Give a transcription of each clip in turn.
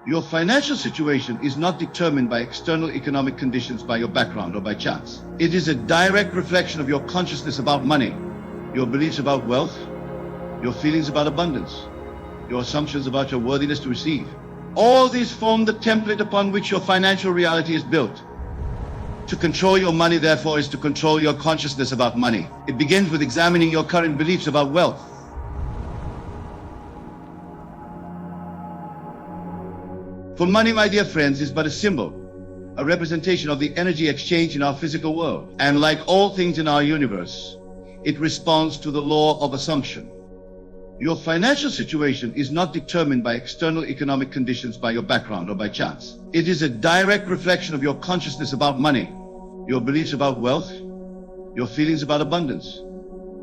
Your financial situation is not determined by external economic conditions, by your background, or by chance. It is a direct reflection of your consciousness about money, your beliefs about wealth, your feelings about abundance, your assumptions about your worthiness to receive. All these form the template upon which your financial reality is built. To control your money, therefore, is to control your consciousness about money. It begins with examining your current beliefs about wealth. For money, my dear friends, is but a symbol, a representation of the energy exchange in our physical world. And like all things in our universe, it responds to the law of assumption. Your financial situation is not determined by external economic conditions, by your background, or by chance. It is a direct reflection of your consciousness about money, your beliefs about wealth, your feelings about abundance,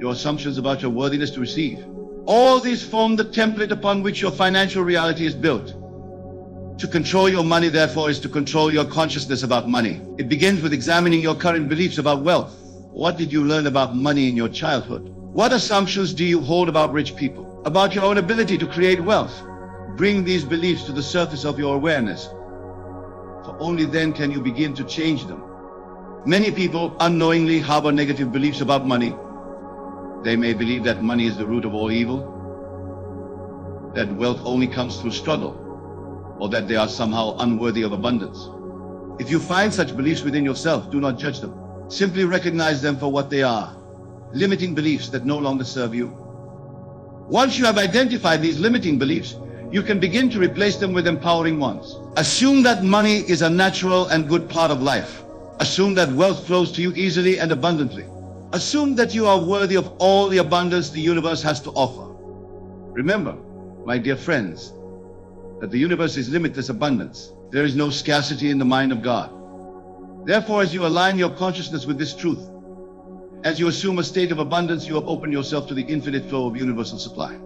your assumptions about your worthiness to receive. All these form the template upon which your financial reality is built. To control your money, therefore, is to control your consciousness about money. It begins with examining your current beliefs about wealth. What did you learn about money in your childhood? What assumptions do you hold about rich people? About your own ability to create wealth? Bring these beliefs to the surface of your awareness, for only then can you begin to change them. Many people unknowingly harbor negative beliefs about money. They may believe that money is the root of all evil, that wealth only comes through struggle, or that they are somehow unworthy of abundance. If you find such beliefs within yourself, do not judge them. Simply recognize them for what they are, limiting beliefs that no longer serve you. Once you have identified these limiting beliefs, you can begin to replace them with empowering ones. Assume that money is a natural and good part of life. Assume that wealth flows to you easily and abundantly. Assume that you are worthy of all the abundance the universe has to offer. Remember, my dear friends, that the universe is limitless abundance. There is no scarcity in the mind of God. Therefore, as you align your consciousness with this truth, as you assume a state of abundance, you have opened yourself to the infinite flow of universal supply.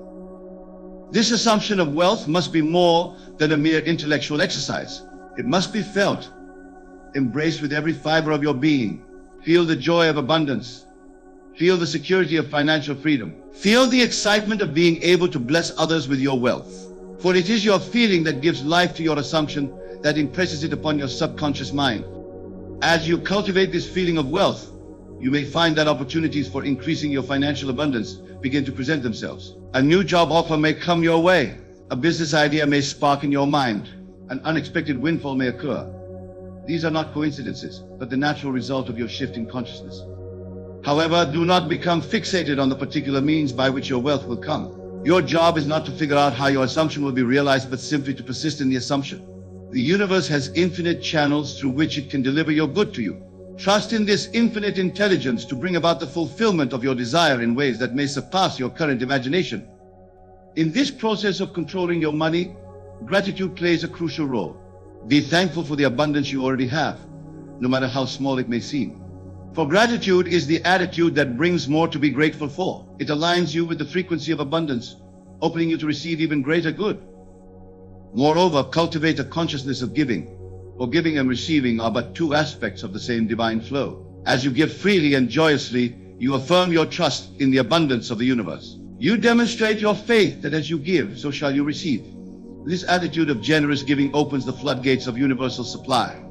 This assumption of wealth must be more than a mere intellectual exercise. It must be felt, embraced with every fiber of your being. Feel the joy of abundance. Feel the security of financial freedom. Feel the excitement of being able to bless others with your wealth. For it is your feeling that gives life to your assumption, that impresses it upon your subconscious mind. As you cultivate this feeling of wealth, you may find that opportunities for increasing your financial abundance begin to present themselves. A new job offer may come your way. A business idea may spark in your mind. An unexpected windfall may occur. These are not coincidences, but the natural result of your shift in consciousness. However, do not become fixated on the particular means by which your wealth will come. Your job is not to figure out how your assumption will be realized, but simply to persist in the assumption. The universe has infinite channels through which it can deliver your good to you. Trust in this infinite intelligence to bring about the fulfillment of your desire in ways that may surpass your current imagination. In this process of controlling your money, gratitude plays a crucial role. Be thankful for the abundance you already have, no matter how small it may seem. For gratitude is the attitude that brings more to be grateful for. It aligns you with the frequency of abundance, opening you to receive even greater good. Moreover, cultivate a consciousness of giving. For giving and receiving are but two aspects of the same divine flow. As you give freely and joyously, you affirm your trust in the abundance of the universe. You demonstrate your faith that as you give, so shall you receive. This attitude of generous giving opens the floodgates of universal supply.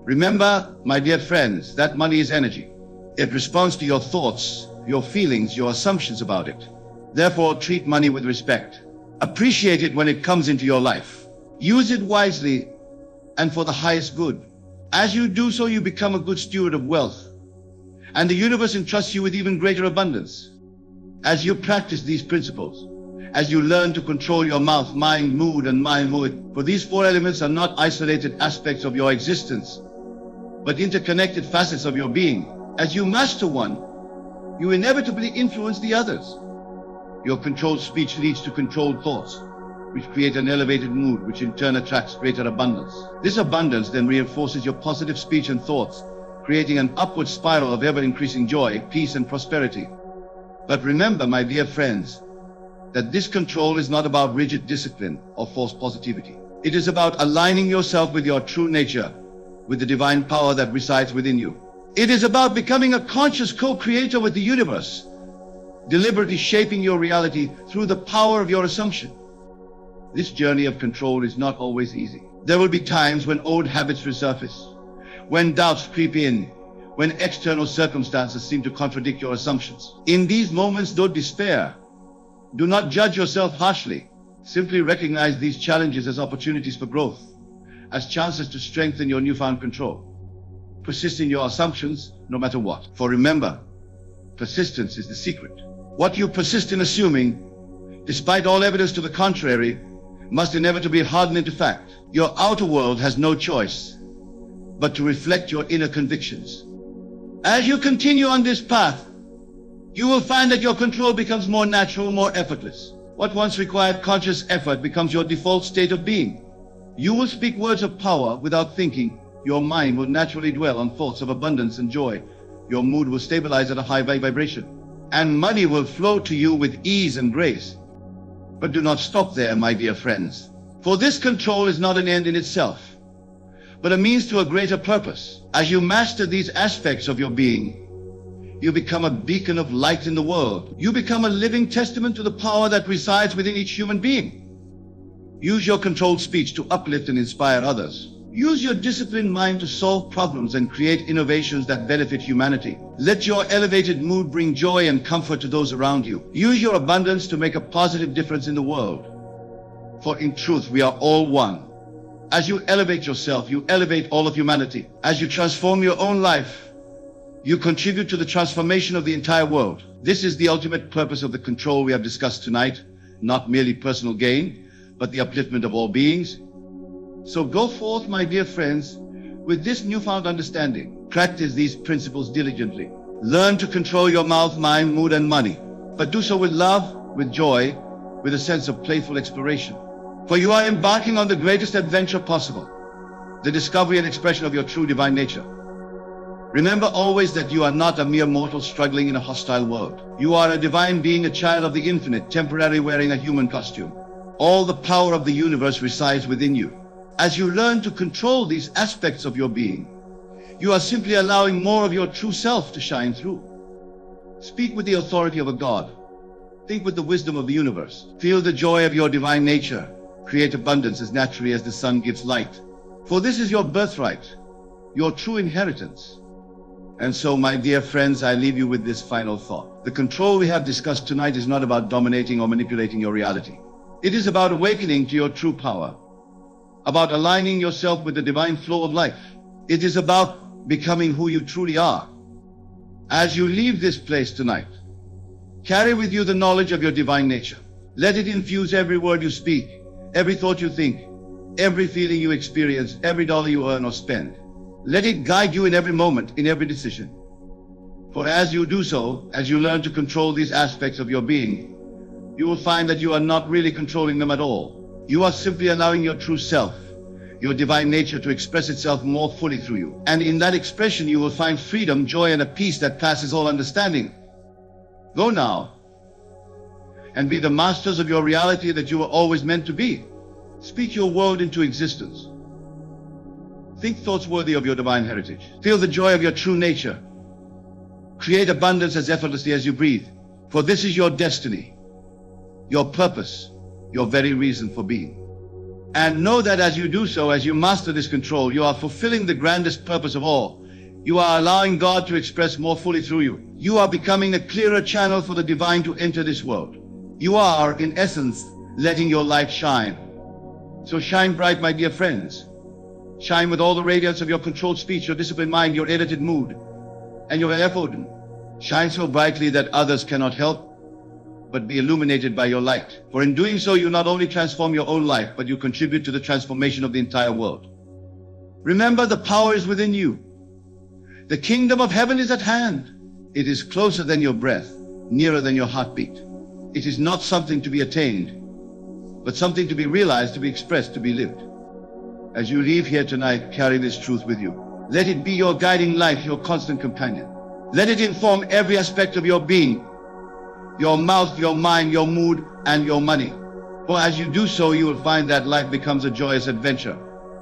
Remember, my dear friends, that money is energy. It responds to your thoughts, your feelings, your assumptions about it. Therefore, treat money with respect. Appreciate it when it comes into your life. Use it wisely and for the highest good. As you do so, you become a good steward of wealth, and the universe entrusts you with even greater abundance. As you practice these principles, as you learn to control your mouth, mind, mood, and mind mood, for these four elements are not isolated aspects of your existence, but interconnected facets of your being. As you master one, you inevitably influence the others. Your controlled speech leads to controlled thoughts, which create an elevated mood, which in turn attracts greater abundance. This abundance then reinforces your positive speech and thoughts, creating an upward spiral of ever-increasing joy, peace, and prosperity. But remember, my dear friends, that this control is not about rigid discipline or false positivity. It is about aligning yourself with your true nature, with the divine power that resides within you. It is about becoming a conscious co-creator with the universe, deliberately shaping your reality through the power of your assumption. This journey of control is not always easy. There will be times when old habits resurface, when doubts creep in, when external circumstances seem to contradict your assumptions. In these moments, don't despair. Do not judge yourself harshly. Simply recognize these challenges as opportunities for growth, as chances to strengthen your newfound control. Persist in your assumptions, no matter what. For remember, persistence is the secret. What you persist in assuming, despite all evidence to the contrary, must inevitably harden into fact. Your outer world has no choice but to reflect your inner convictions. As you continue on this path, you will find that your control becomes more natural, more effortless. What once required conscious effort becomes your default state of being. You will speak words of power without thinking. Your mind will naturally dwell on thoughts of abundance and joy. Your mood will stabilize at a high vibration. And money will flow to you with ease and grace. But do not stop there, my dear friends. For this control is not an end in itself, but a means to a greater purpose. As you master these aspects of your being, you become a beacon of light in the world. You become a living testament to the power that resides within each human being. Use your controlled speech to uplift and inspire others. Use your disciplined mind to solve problems and create innovations that benefit humanity. Let your elevated mood bring joy and comfort to those around you. Use your abundance to make a positive difference in the world. For in truth, we are all one. As you elevate yourself, you elevate all of humanity. As you transform your own life, you contribute to the transformation of the entire world. This is the ultimate purpose of the control we have discussed tonight, not merely personal gain, but the upliftment of all beings. So go forth, my dear friends, with this newfound understanding. Practice these principles diligently. Learn to control your mouth, mind, mood, and money, but do so with love, with joy, with a sense of playful exploration. For you are embarking on the greatest adventure possible, the discovery and expression of your true divine nature. Remember always that you are not a mere mortal struggling in a hostile world. You are a divine being, a child of the infinite, temporarily wearing a human costume. All the power of the universe resides within you. As you learn to control these aspects of your being, you are simply allowing more of your true self to shine through. Speak with the authority of a God. Think with the wisdom of the universe. Feel the joy of your divine nature. Create abundance as naturally as the sun gives light. For this is your birthright, your true inheritance. And so, my dear friends, I leave you with this final thought. The control we have discussed tonight is not about dominating or manipulating your reality. It is about awakening to your true power, about aligning yourself with the divine flow of life. It is about becoming who you truly are. As you leave this place tonight, carry with you the knowledge of your divine nature. Let it infuse every word you speak, every thought you think, every feeling you experience, every dollar you earn or spend. Let it guide you in every moment, in every decision. For as you do so, as you learn to control these aspects of your being, you will find that you are not really controlling them at all. You are simply allowing your true self, your divine nature, to express itself more fully through you. And in that expression, you will find freedom, joy, and a peace that passes all understanding. Go now and be the masters of your reality that you were always meant to be. Speak your world into existence. Think thoughts worthy of your divine heritage. Feel the joy of your true nature. Create abundance as effortlessly as you breathe. For this is your destiny, your purpose, your very reason for being. And know that as you do so, as you master this control, you are fulfilling the grandest purpose of all. You are allowing God to express more fully through you. You are becoming a clearer channel for the divine to enter this world. You are, in essence, letting your light shine. So shine bright, my dear friends. Shine with all the radiance of your controlled speech, your disciplined mind, your edited mood, and your effort. Shine so brightly that others cannot help but be illuminated by your light. For in doing so, you not only transform your own life, but you contribute to the transformation of the entire world. Remember, the power is within you. The kingdom of heaven is at hand. It is closer than your breath, nearer than your heartbeat. It is not something to be attained, but something to be realized, to be expressed, to be lived. As you leave here tonight, carry this truth with you. Let it be your guiding light, your constant companion. Let it inform every aspect of your being, your mouth, your mind, your mood, and your money. For as you do so, you will find that life becomes a joyous adventure,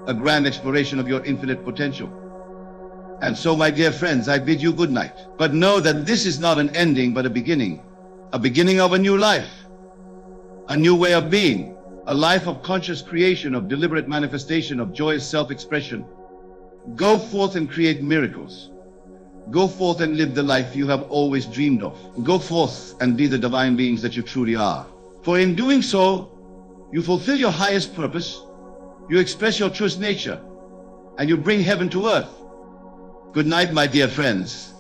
a grand exploration of your infinite potential. And so, my dear friends, I bid you good night. But know that this is not an ending, but a beginning of a new life, a new way of being, a life of conscious creation, of deliberate manifestation, of joyous self-expression. Go forth and create miracles. Go forth and live the life you have always dreamed of. Go forth and be the divine beings that you truly are. For in doing so, you fulfill your highest purpose, you express your truest nature, and you bring heaven to earth. Good night, my dear friends.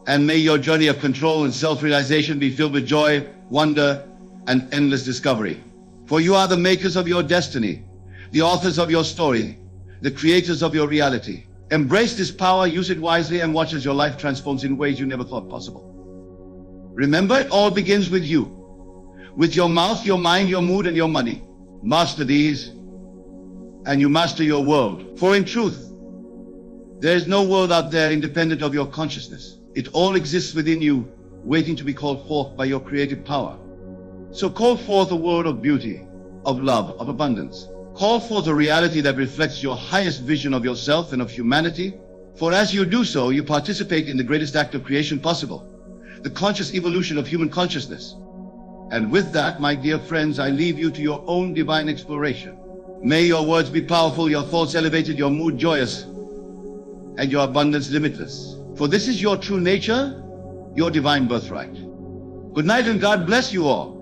And may your journey of control and self-realization be filled with joy, wonder, and endless discovery. For you are the makers of your destiny, the authors of your story, the creators of your reality. Embrace this power, use it wisely, and watch as your life transforms in ways you never thought possible. Remember, it all begins with you. With your mouth, your mind, your mood, and your money. Master these, and you master your world. For in truth, there is no world out there independent of your consciousness. It all exists within you, waiting to be called forth by your creative power. So call forth a world of beauty, of love, of abundance. Call forth a reality that reflects your highest vision of yourself and of humanity. For as you do so, you participate in the greatest act of creation possible, the conscious evolution of human consciousness. And with that, my dear friends, I leave you to your own divine exploration. May your words be powerful, your thoughts elevated, your mood joyous, and your abundance limitless. For this is your true nature, your divine birthright. Good night and God bless you all.